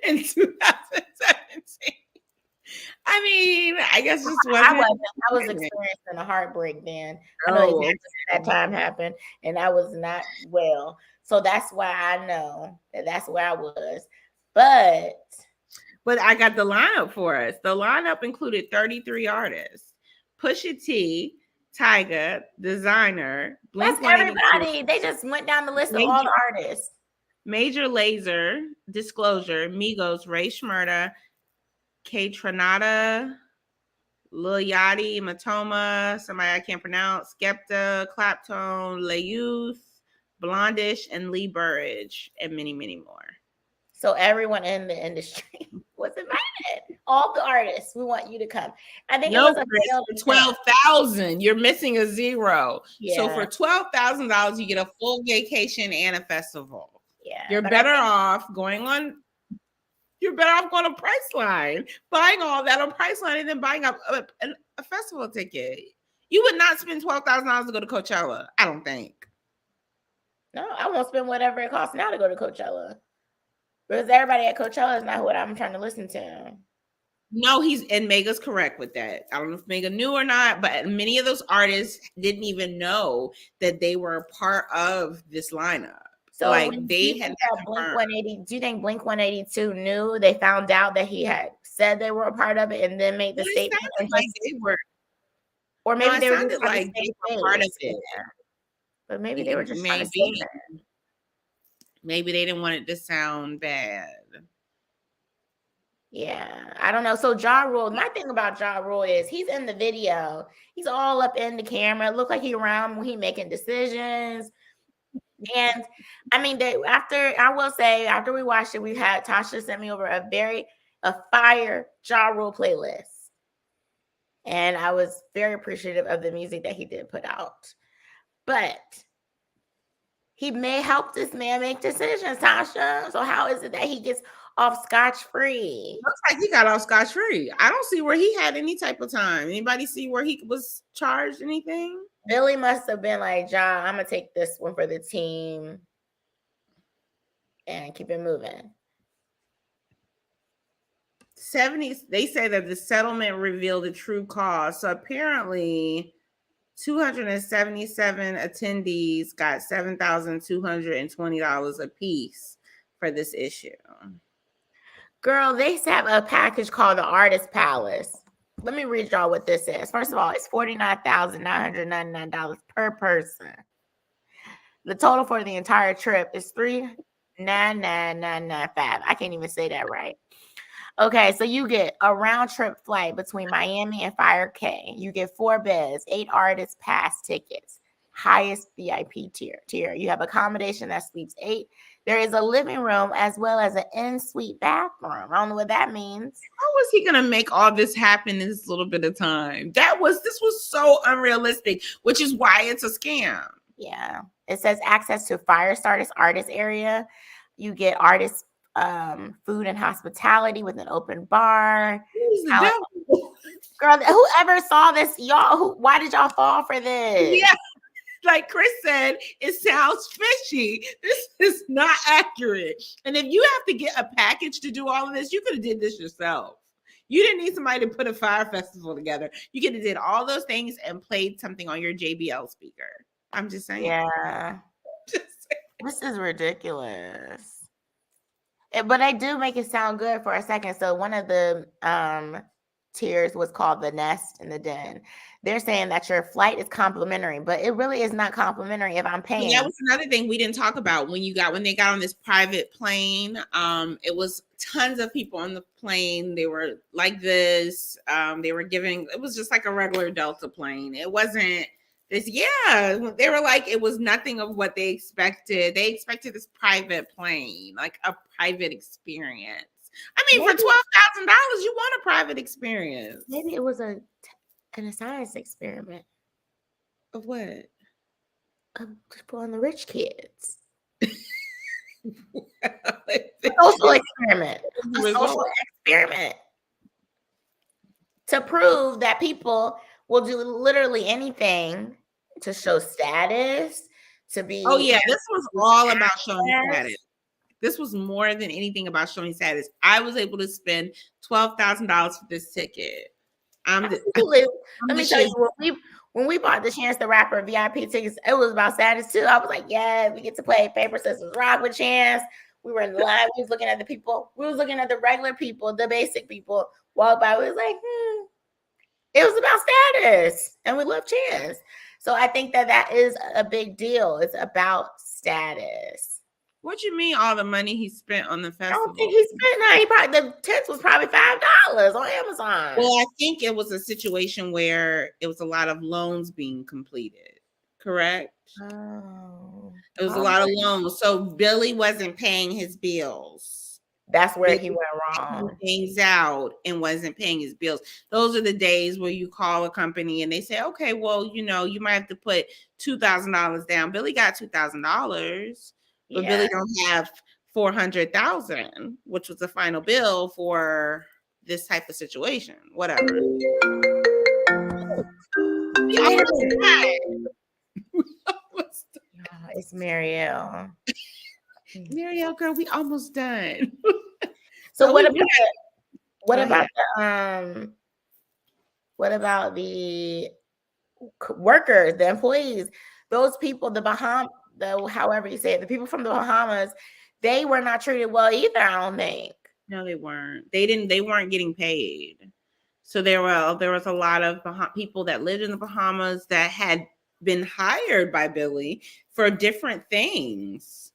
in 2017. I mean, I guess just wasn't.
I was experiencing a heartbreak then. I know exactly that time happened, and I was not well. So that's why I know that's where I was. But
I got the lineup for us. The lineup included 33 artists. Pusha T, Tyga, Designer,
Blink. That's everybody. They just went down the list of all the artists.
Major Lazer, Disclosure, Migos, Ray Shmurda, K Tronada, Lil Yachty, Matoma, somebody I can't pronounce, Skepta, Claptone, Le Youth, Blondish, and Lee Burridge, and many, many more.
So everyone in the industry was invited. All the artists, we want you to come. I think
No,
it was a
Chris, 12,000. You're missing a zero.
Yeah.
So for $12,000, you get a full vacation and a festival.
Yeah,
You're better off going on. You're better off going to Priceline, buying all that on Priceline, and then buying a festival ticket. You would not spend $12,000 to go to Coachella, I don't think.
No, I won't spend whatever it costs now to go to Coachella. Because everybody at Coachella is not what I'm trying to listen to.
No, and Mega's correct with that. I don't know if Mega knew or not, but many of those artists didn't even know that they were a part of this lineup.
So
like they had
Blink 180. Do you think Blink 182 knew? They found out that he had said they were a part of it and then made the statement.
Like they were,
or maybe they were just
like they were part of it.
But maybe they were just trying to say that.
Maybe they didn't want it to sound bad.
Yeah, I don't know. So Ja Rule, my thing about Ja Rule is he's in the video. He's all up in the camera. It looked like he around when he making decisions. And I mean, after we watched it, we had Tasha sent me over a FYRE Ja Rule playlist. And I was very appreciative of the music that he did put out. But he may help this man make decisions, Tasha. So how is it that he gets off scotch-free?
Looks like he got off scotch-free. I don't see where he had any type of time. Anybody see where he was charged anything?
Billy must have been like, Ja, I'm going to take this one for the team and keep it moving.
They say that the settlement revealed the true cause. So apparently 277 attendees got $7,220 a piece for this issue.
Girl, they have a package called the Artist Palace. Let me read y'all what this is. First of all, it's $49,999 per person. The total for the entire trip is $399,995. I can't even say that right. Okay, so you get a round trip flight between Miami and FYRE K. You get 4 beds, 8 artist pass tickets, highest VIP tier. You have accommodation that sleeps 8. There is a living room as well as an in-suite bathroom. I don't know what that means.
How was he gonna make all this happen in this little bit of time? This was so unrealistic, which is why it's a scam.
Yeah, it says access to FYRE Stardust artist area. You get artist food and hospitality with an open bar. Girl, whoever saw this, y'all, why did y'all fall for this?
Yeah, like Chris said, it sounds fishy. This is not accurate. And if you have to get a package to do all of this, you could have did this yourself. You didn't need somebody to put a FYRE Festival together. You could have did all those things and played something on your JBL speaker. I'm just saying.
Yeah. This is ridiculous. But I do make it sound good for a second. So one of the tiers was called the Nest and the Den. They're saying that your flight is complimentary, but it really is not complimentary if I'm paying.
That was another thing we didn't talk about when they got on this private plane. It was tons of people on the plane. They were like this. It was just like a regular Delta plane. It wasn't this. Yeah, they were like, it was nothing of what they expected. They expected this private plane, like a private experience. I mean, for $12,000, you want a private experience.
Maybe it was a science experiment.
Of what?
On the rich kids. Social experiment. A social experiment. To prove that people will do literally anything to show status, to be.
Oh, yeah. This was all about showing status. This was more than anything about showing status. I was able to spend $12,000 for this ticket.
Let me tell you, when we bought the Chance the Rapper VIP tickets, it was about status too. I was like, yeah, we get to play paper, scissors, rock with Chance. We were in the line. We was looking at the people. We was looking at the regular people, the basic people walk by. We was like, It was about status, and we love Chance. So I think that is a big deal. It's about status.
What you mean all the money he spent on the
I
festival?
don't think he spent that. He probably the tents was probably $5 on Amazon.
Well, I think it was a situation where it was a lot of loans being completed. Correct?
Oh,
It was a lot of loans. So Billy wasn't paying his bills.
that's where
Billy
he went wrong.
things out and wasn't paying his bills. Those are the days where you call a company and they say, okay, well, you know, you might have to put $2,000 down. Billy got $2,000, but Billy don't have 400,000, which was the final bill for this type of situation. Whatever.
It's Marielle.
Marielle, girl, we almost done.
So what about the workers, the employees, those people, however you say it, the people from the Bahamas, they were not treated well either, I don't think.
No, they weren't. They weren't getting paid. So there was a lot of people that lived in the Bahamas that had been hired by Billy for different things.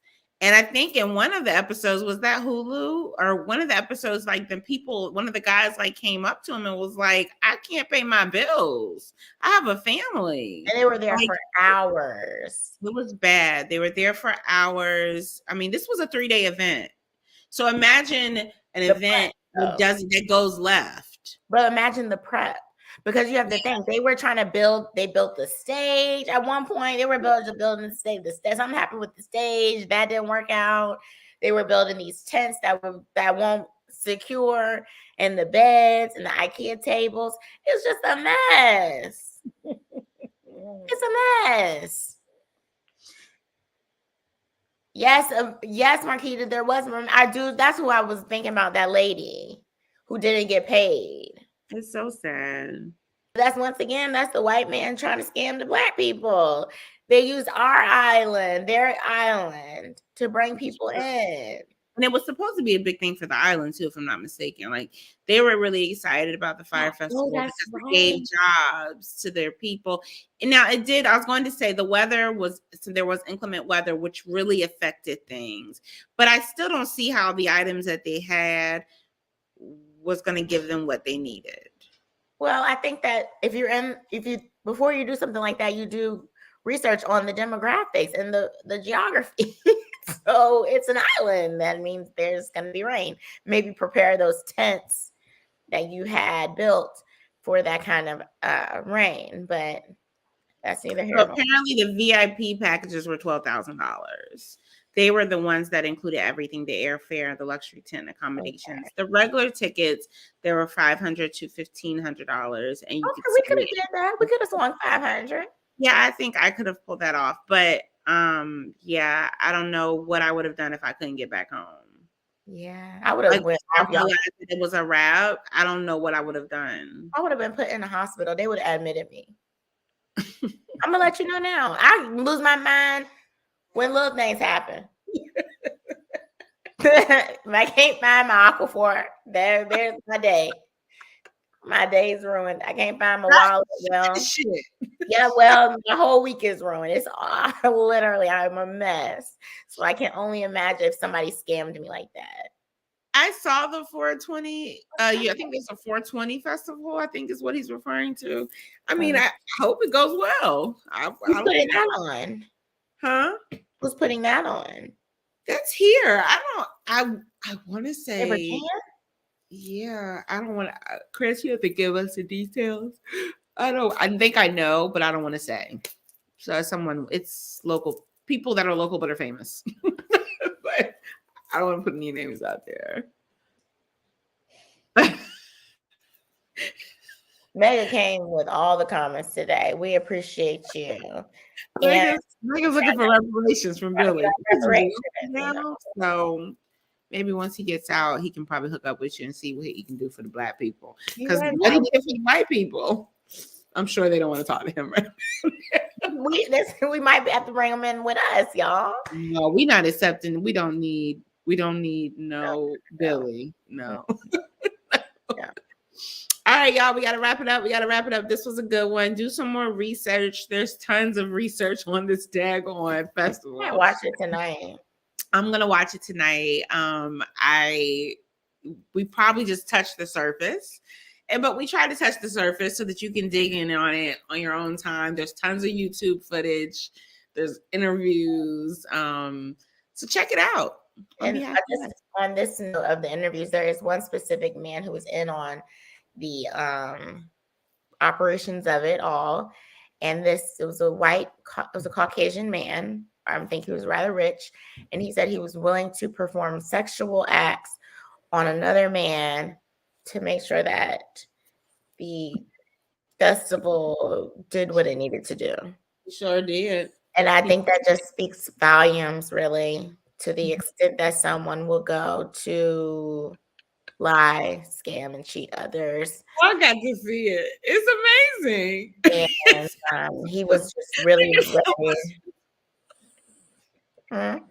And I think in one of the episodes, was that Hulu, or one of the episodes, like one of the guys like came up to him and was like, I can't pay my bills. I have a family.
And they were there for hours.
It was bad. They were there for hours. I mean, this was a 3-day event. So imagine an event that goes left.
But imagine the prep. Because you have to think, they were trying to they built the stage at one point. They were building the stage. Something happened with the stage. That didn't work out. They were building these tents that won't secure, and the beds and the IKEA tables. It's just a mess. It's a mess. Yes, Marquita, there was. That's who I was thinking about, that lady who didn't get paid.
It's so sad.
That's the white man trying to scam the black people. They used our island, their island, to bring people in.
And it was supposed to be a big thing for the island too, if I'm not mistaken. Like, they were really excited about the FYRE Festival because it gave jobs to their people. And now it did. I was going to say there was inclement weather, which really affected things. But I still don't see how the items that they had was going to give them what they needed.
Well, I think that before you do something like that, you do research on the demographics and the geography. So it's an island. That means there's going to be rain. Maybe prepare those tents that you had built for that kind of rain. But that's neither here nor there.
Apparently, the VIP packages were $12,000. They were the ones that included everything: the airfare, the luxury tent accommodations. Okay. The regular tickets, there were $500 to $1,500, and
we could have did that. We could have swung $500.
Yeah, I think I could have pulled that off, but yeah, I don't know what I would have done if I couldn't get back home.
Yeah, I would have went.
I realized that it was a wrap. I don't know what I would have done.
I would have been put in the hospital. They would have admitted me. I'm gonna let you know now. I lose my mind when little things happen. If I can't find my Aquaphor, there's my day. My day's ruined. I can't find my wallet. Well, yeah, well, my whole week is ruined. It's literally, I'm a mess. So I can only imagine if somebody scammed me like that.
I saw the 420. I think it's a 420 festival, I think is what he's referring to. I mean, I hope it goes well.
Who's putting that on?
Huh?
Who's putting that on?
That's here. I want to say. Yeah, I don't want to. Chris, you have to give us the details. I think I know, but I don't want to say. So it's local people that are local but are famous. But I don't want to put any names out there.
Mega came with all the comments today. We appreciate you.
Mega's looking for reparations from Billy. So maybe once he gets out, he can probably hook up with you and see what he can do for the black people. Because what he did for the white people, I'm sure they don't want to talk to him. Right?
we might have to bring him in with us, y'all.
No, we're not accepting. We don't need no Billy. No.
Yeah.
All right, y'all, we got to wrap it up. This was a good one. Do some more research. There's tons of research on this daggone festival.
I watch it tonight.
I'm gonna watch it tonight. We probably just touched the surface, but we try to touch the surface so that you can dig in on it on your own time. There's tons of YouTube footage. There's interviews. So check it out.
And on this note of the interviews, there is one specific man who was in on the operations of it all, and it was a Caucasian man. I think he was rather rich, and he said he was willing to perform sexual acts on another man to make sure that the festival did what it needed to do.
Sure did.
And I think that just speaks volumes, really, to the extent that someone will go to lie, scam, and cheat others.
I got to see it. It's amazing.
And he was just really ready.
Look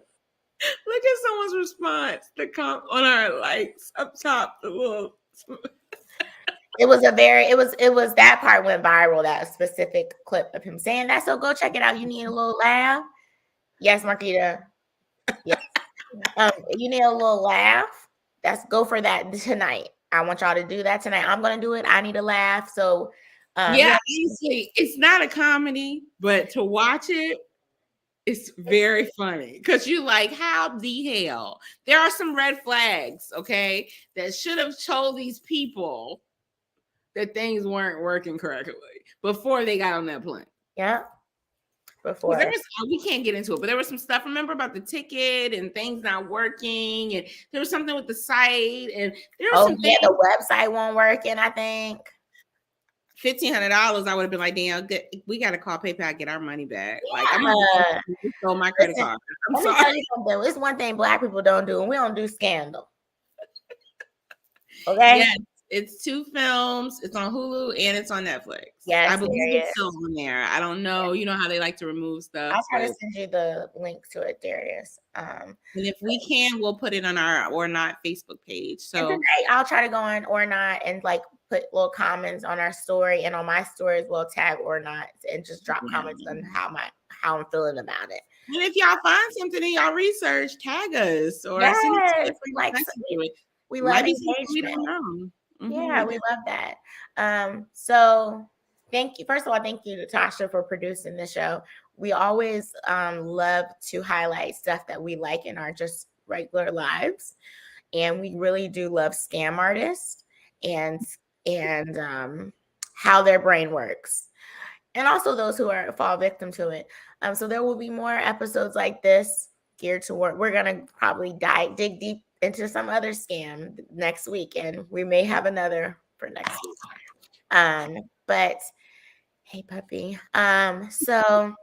at someone's response. The on our likes up top. The little.
It was that part went viral. That specific clip of him saying that. So go check it out. You need a little laugh. Yes, Marquita. Yes. You need a little laugh. Go for that tonight. I want y'all to do that tonight. I'm gonna do it. I need a laugh. So
honestly, it's not a comedy, but to watch it, it's very funny because you like, how the hell? There are some red flags, okay, that should have told these people that things weren't working correctly before they got on that plane.
Yeah. Before
we can't get into it, but there was some stuff, remember, about the ticket and things not working, and there was something with the site, and there was
the website won't work, and I think
$1,500. I would have been like, damn, we got to call PayPal and get our money back.
Yeah.
Like, I'm gonna throw my credit card. I'm sorry.
It's one thing Black people don't do, and we don't do scandal. Okay.
Yes. It's 2 films. It's on Hulu and it's on Netflix.
Yes,
I believe it's still on there. I don't know. You know how they like to remove stuff.
I'll try to send you the link to it, Darius.
And if we can, we'll put it on our ORNOT Facebook page. So
I'll try to go on ORNOT and like put little comments on our story, and on my story as well, tag ORNOT and just drop comments on how I'm feeling about it.
And if y'all find something in y'all research, tag us or
we love engagement. Yeah, we love that. So thank you. First of all, thank you to Tasha for producing the show. We always love to highlight stuff that we like in our just regular lives. And we really do love scam artists and how their brain works. And also those who fall victim to it. So there will be more episodes like this geared toward, we're going to probably dig deep into some other scam next week, and we may have another for next week. But hey, puppy. So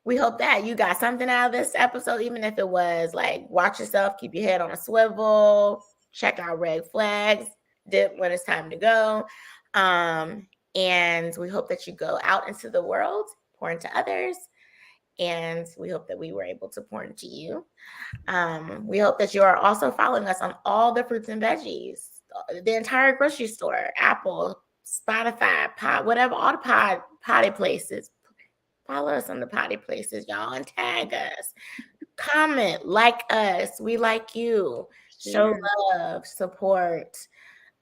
we hope that you got something out of this episode, even if it was like, watch yourself, keep your head on a swivel, check out red flags, dip when it's time to go. And we hope that you go out into the world, pour into others. And we hope that we were able to pour into you. We hope that you are also following us on all the fruits and veggies, the entire grocery store, Apple, Spotify, whatever, all the potty places. Follow us on the potty places, y'all, and tag us. Comment, like us. We like you. Show love, support.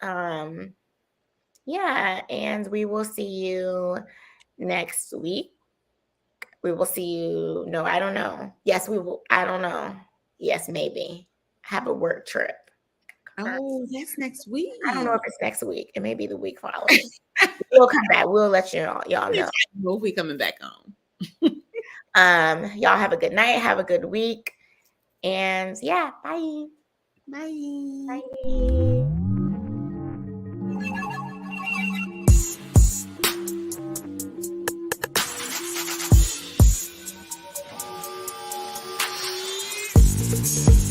Yeah, and we will see you next week. We will see you. No, I don't know. Yes, we will. I don't know. Yes, maybe. Have a work trip.
Oh, that's next week.
I don't know if it's next week. It may be the week following. We'll come back. We'll let y'all know.
We'll be coming back on.
Y'all have a good night. Have a good week. And yeah, bye.
Bye.
Bye.